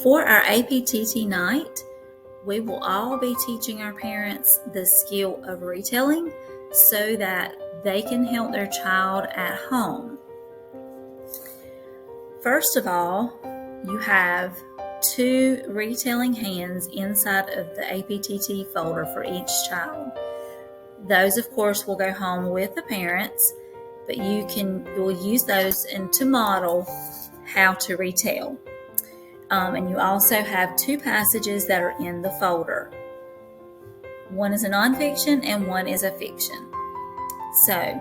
For our APTT night, we will all be teaching our parents the skill of retelling so that they can help their child at home. First of all, you have 2 retelling hands inside of the APTT folder for each child. Those, of course, will go home with the parents, but you will use those to model how to retell. And you also have 2 passages that are in the folder. One is a nonfiction and one is a fiction. So,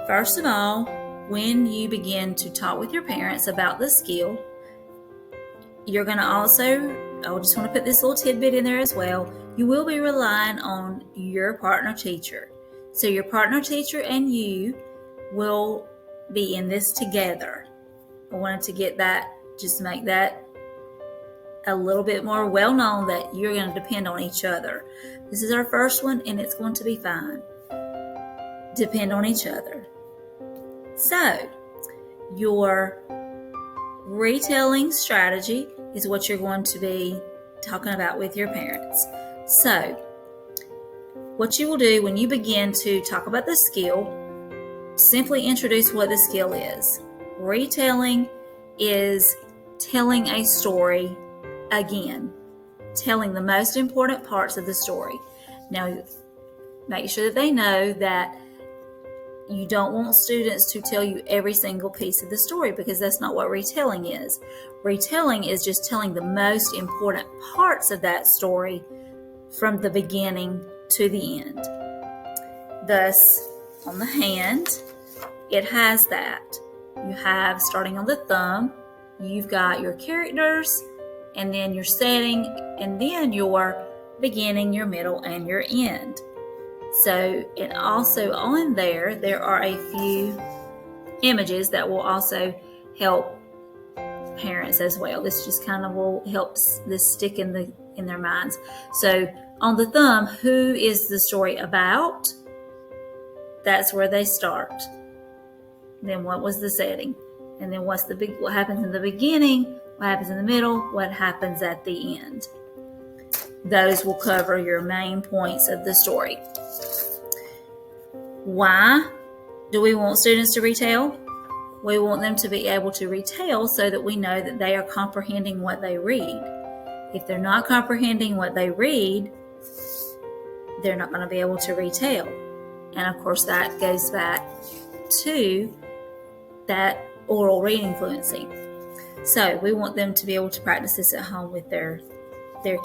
first of all, when you begin to talk with your parents about the skill, you're going to also, I just want to put this little tidbit in there as well, you will be relying on your partner teacher. So your partner teacher and you will be in this together. I wanted to get that, just make that a little bit more well known that you're going to depend on each other. This is our first one and it's going to be fine. Depend on each other. So, your retelling strategy is what you're going to be talking about with your parents. So, what you will do when you begin to talk about the skill, simply introduce what the skill is. Retelling is telling a story again, telling the most important parts of the story. Now, make sure that they know that you don't want students to tell you every single piece of the story because that's not what retelling is. Retelling is just telling the most important parts of that story from the beginning to the end. Thus, on the hand, it has that. You have, starting on the thumb, you've got your characters, and then your setting, and then your beginning, your middle, and your end. So, and also on there are a few images that will also help parents as well. This just kind of will help this stick in their minds. So, on the thumb, who is the story about? That's where they start. Then what was the setting? And then what happens in the beginning, what happens in the middle, what happens at the end. Those will cover your main points of the story. Why do we want students to retell? We want them to be able to retell so that we know that they are comprehending what they read. If they're not comprehending what they read, they're not going to be able to retell. And of course, that goes back to that oral reading fluency. So we want them to be able to practice this at home with their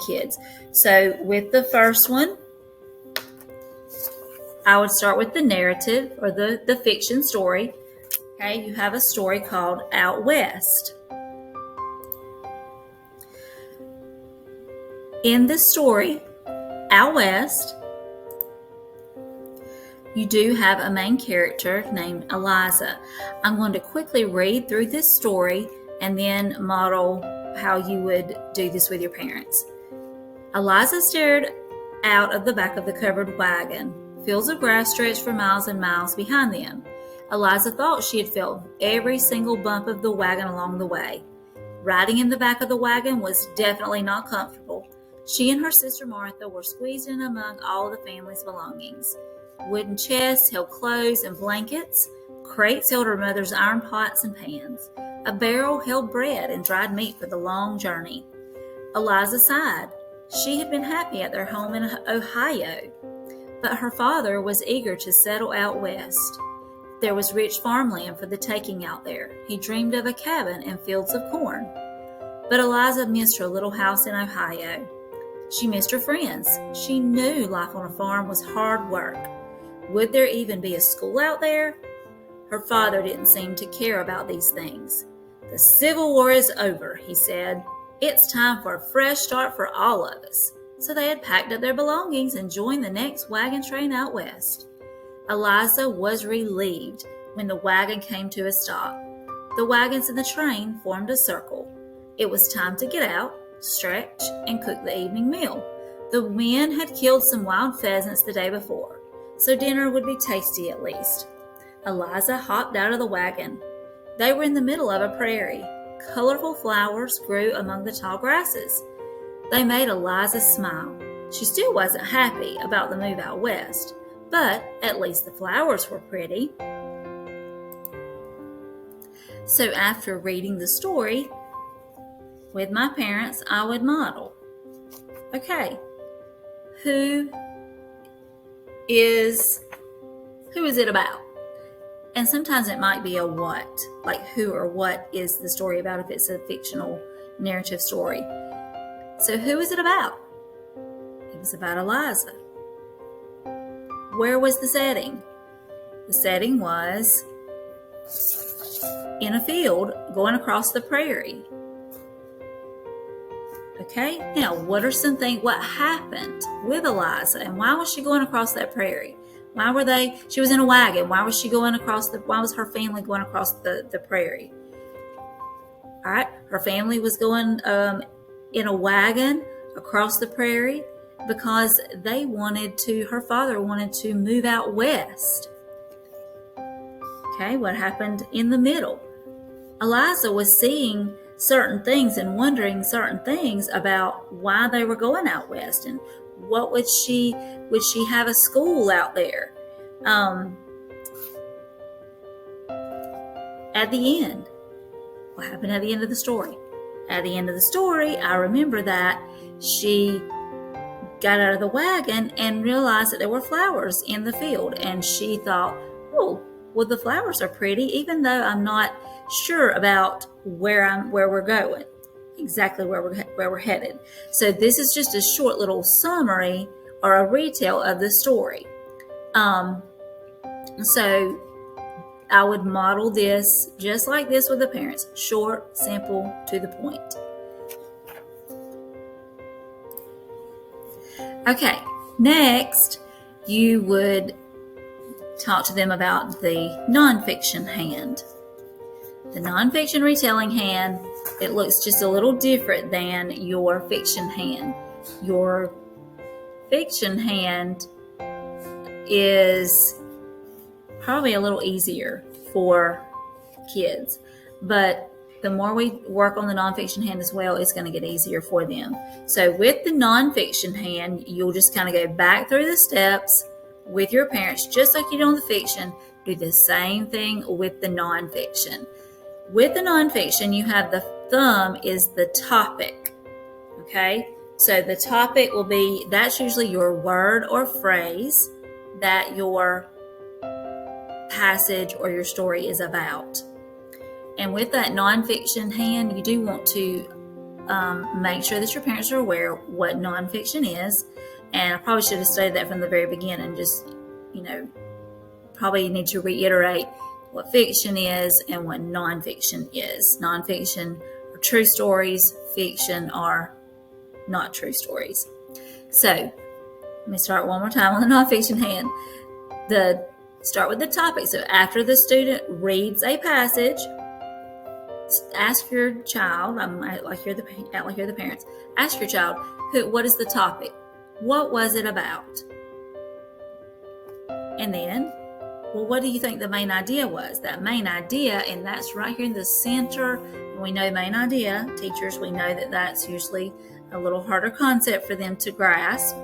kids. So with the first one, I would start with the narrative or the fiction story. Okay, you have a story called Out West. In this story, Out West, you do have a main character named Eliza. I'm going to quickly read through this story and then model how you would do this with your parents. Eliza stared out of the back of the covered wagon. Fields of grass stretched for miles and miles behind them. Eliza thought she had felt every single bump of the wagon along the way. Riding in the back of the wagon was definitely not comfortable. She and her sister Martha were squeezed in among all the family's belongings. Wooden chests held clothes and blankets. Crates held her mother's iron pots and pans. A barrel held bread and dried meat for the long journey. Eliza sighed. She had been happy at their home in Ohio, but her father was eager to settle out west. There was rich farmland for the taking out there. He dreamed of a cabin and fields of corn. But Eliza missed her little house in Ohio. She missed her friends. She knew life on a farm was hard work. Would there even be a school out there? Her father didn't seem to care about these things. The Civil War is over, he said. It's time for a fresh start for all of us. So they had packed up their belongings and joined the next wagon train out west. Eliza was relieved when the wagon came to a stop. The wagons and the train formed a circle. It was time to get out, stretch, and cook the evening meal. The men had killed some wild pheasants the day before, so dinner would be tasty at least. Eliza hopped out of the wagon. They were in the middle of a prairie. colorful flowers grew among the tall grasses. They made Eliza smile. She still wasn't happy about the move out west, but at least the flowers were pretty. So after reading the story with my parents, I would model. Okay, who is it about? And sometimes it might be a what, like who or what is the story about if it's a fictional narrative story. So who is it about? It was about Eliza. Where was the setting? The setting was in a field going across the prairie. Okay, now what happened with Eliza and why was she going across that prairie? She was in a wagon. Why was her family going across the prairie? All right, her family was going in a wagon across the prairie because her father wanted to move out west. Okay, what happened in the middle? Eliza was seeing certain things and wondering certain things about why they were going out west and what would she have a school out there? At the end, what happened at the end of the story? At the end of the story, I remember that she got out of the wagon and realized that there were flowers in the field, and she thought, oh, well, the flowers are pretty, even though I'm not sure about where we're going, exactly where we're headed. So this is just a short little summary or a retell of the story. So I would model this just like this with the parents, short, simple, to the point. Okay, next you would talk to them about the nonfiction hand. The nonfiction retelling hand, it looks just a little different than your fiction hand. Your fiction hand is probably a little easier for kids, but the more we work on the nonfiction hand as well, it's going to get easier for them. So with the nonfiction hand, you'll just kind of go back through the steps with your parents, just like you do on the fiction. Do the same thing with the nonfiction. With the nonfiction, you have the thumb is the topic. Okay, so the topic that's usually your word or phrase that your passage or your story is about. And with that nonfiction hand, you do want to make sure that your parents are aware what nonfiction is. And I probably should have stated that from the very beginning. Just, probably need to reiterate what fiction is and what nonfiction is. Nonfiction are true stories. Fiction are not true stories. So let me start one more time on the nonfiction hand. Start with the topic. So after the student reads a passage, ask your child, like you're the parents, ask your child, what is the topic? What was it about? And then, well, what do you think the main idea was? That main idea, and that's right here in the center. We know main idea. Teachers, we know that that's usually a little harder concept for them to grasp.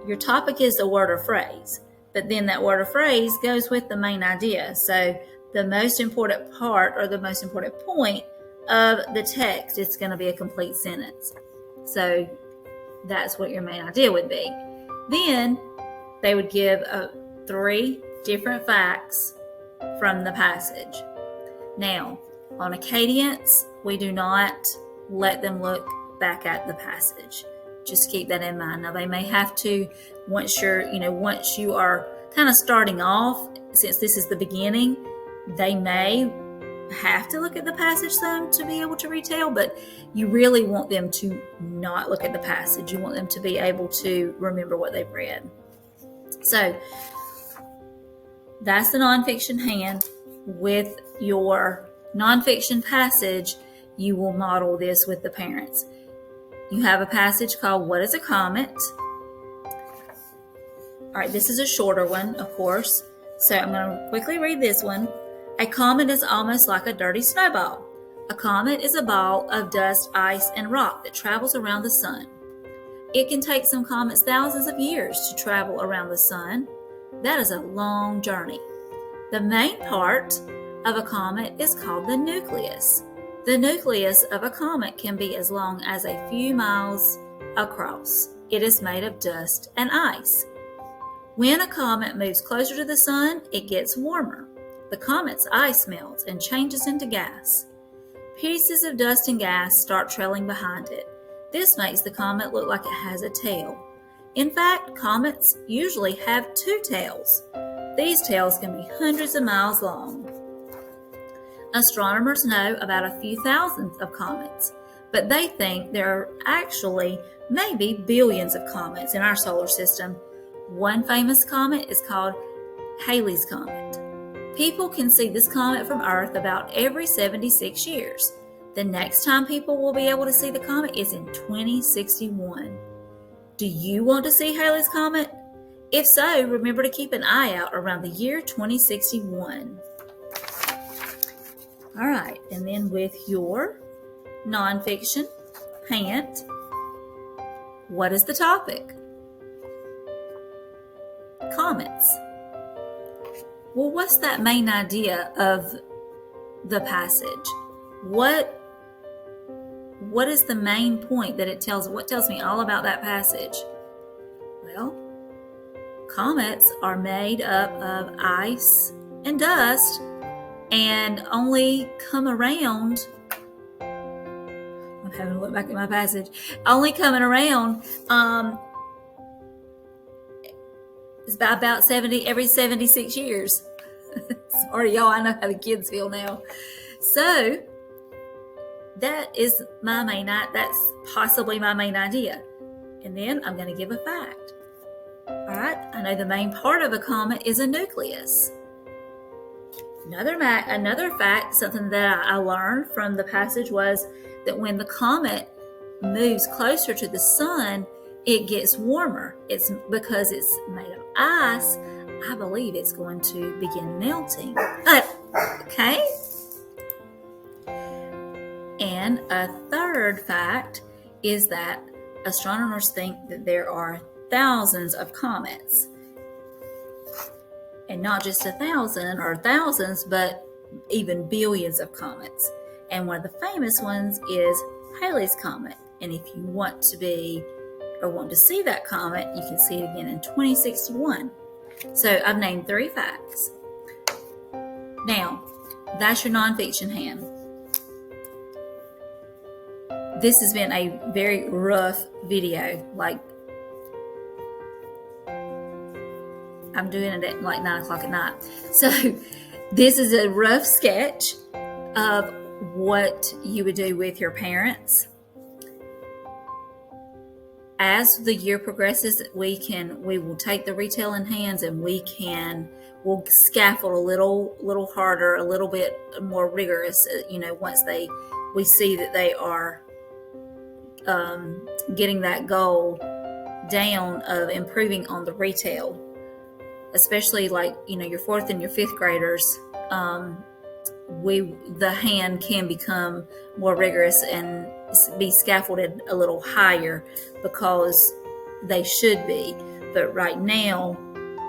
Your topic is a word or phrase, but then that word or phrase goes with the main idea. So the most important part or the most important point of the text, it's going to be a complete sentence. So that's what your main idea would be. Then they would give 3 different facts from the passage. Now, on a cadence, we do not let them look back at the passage. Just keep that in mind. Now, they may have to, once you are kind of starting off, since this is the beginning, they may have to look at the passage some to be able to retell, but you really want them to not look at the passage. You want them to be able to remember what they've read. So that's the nonfiction hand. With your nonfiction passage, you will model this with the parents. You have a passage called What is a Comet? All right, this is a shorter one, of course. So I'm going to quickly read this one. A comet is almost like a dirty snowball. A comet is a ball of dust, ice, and rock that travels around the sun. It can take some comets thousands of years to travel around the sun. That is a long journey. The main part of a comet is called the nucleus. The nucleus of a comet can be as long as a few miles across. It is made of dust and ice. When a comet moves closer to the sun, it gets warmer. The comet's ice melts and changes into gas. Pieces of dust and gas start trailing behind it. This makes the comet look like it has a tail. In fact, comets usually have two tails. These tails can be hundreds of miles long. Astronomers know about a few thousand of comets, but they think there are actually maybe billions of comets in our solar system. One famous comet is called Halley's Comet. People can see this comet from Earth about every 76 years. The next time people will be able to see the comet is in 2061. Do you want to see Halley's Comet? If so, remember to keep an eye out around the year 2061. All right, and then with your nonfiction hint, what is the topic? Comets. Well, what's that main idea of the passage? What is the main point that it tells? What tells me all about that passage? Well, comets are made up of ice and dust and only come around. I'm having to look back at my passage. Only coming around is about every 76 years. Sorry, y'all, I know how the kids feel now. So that is that's possibly my main idea. And then I'm going to give a fact. All right, I know the main part of a comet is a nucleus. Another fact, something that I learned from the passage was that when the comet moves closer to the sun, it gets warmer. It's because it's made of ice. I believe it's going to begin melting. Okay. And a third fact is that astronomers think that there are thousands of comets. And not just 1,000 or thousands, but even billions of comets. And one of the famous ones is Halley's Comet. And if you want to see that comet, you can see it again in 2061. So I've named 3 facts. Now, that's your nonfiction hand. This has been a very rough video. I'm doing it at 9 o'clock at night. So this is a rough sketch of what you would do with your parents. As the year progresses, we will take the Retell in hands and we'll scaffold a little harder, a little bit more rigorous, once we see that they are getting that goal down of improving on the Retell, especially your 4th and your 5th graders. The hand can become more rigorous and be scaffolded a little higher because they should be. But right now,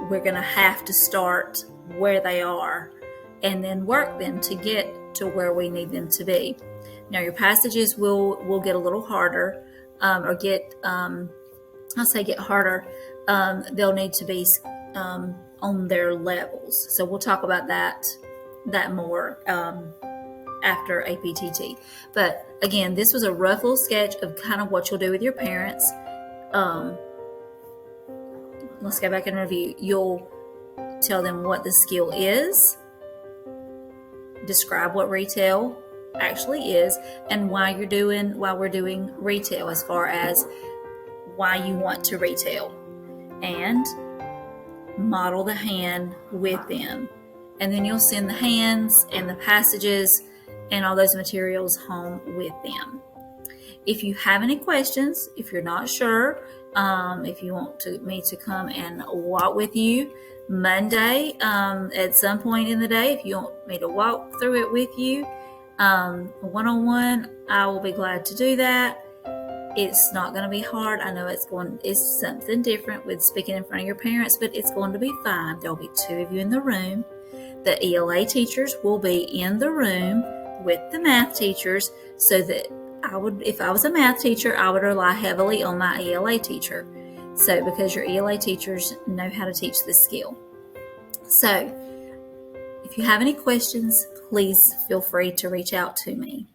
we're going to have to start where they are and then work them to get to where we need them to be. Now, your passages will get a little harder, get harder. They'll need to be on their levels. So we'll talk about that more after APTT. But again, this was a rough little sketch of kind of what you'll do with your parents. Let's go back and review. You'll tell them what the skill is, describe what Retell actually is, and why we're doing Retell, as far as why you want to Retell, and model the hand with them. And then you'll send the hands and the passages and all those materials home with them. If you have any questions, if you're not sure, if you want me to come and walk with you Monday at some point in the day, if you want me to walk through it with you, One-on-one, I will be glad to do that. It's not going to be hard. I know it's something different with speaking in front of your parents, but it's going to be fine. There'll be 2 of you in the room. The ELA teachers will be in the room with the math teachers, so that if I was a math teacher, I would rely heavily on my ELA teacher. So because your ELA teachers know how to teach this skill. So if you have any questions, please feel free to reach out to me.